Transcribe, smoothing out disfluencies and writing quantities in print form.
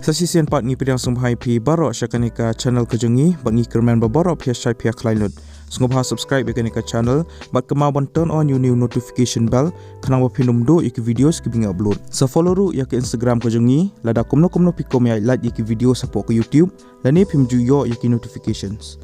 Sasisian part ngi pidang sumhai pi baro syakanika channel kejengi bangi kerman baboro pia syai pia klainud. Sungguh subscribe yakanika channel bat kemawan turn on new notification bell kanang wapinum do iki videos ki binga upload. Sa follow ru yak Instagram kejengi lada kumno pikom ya like iki video support ke YouTube lani pimju yo iki notifications.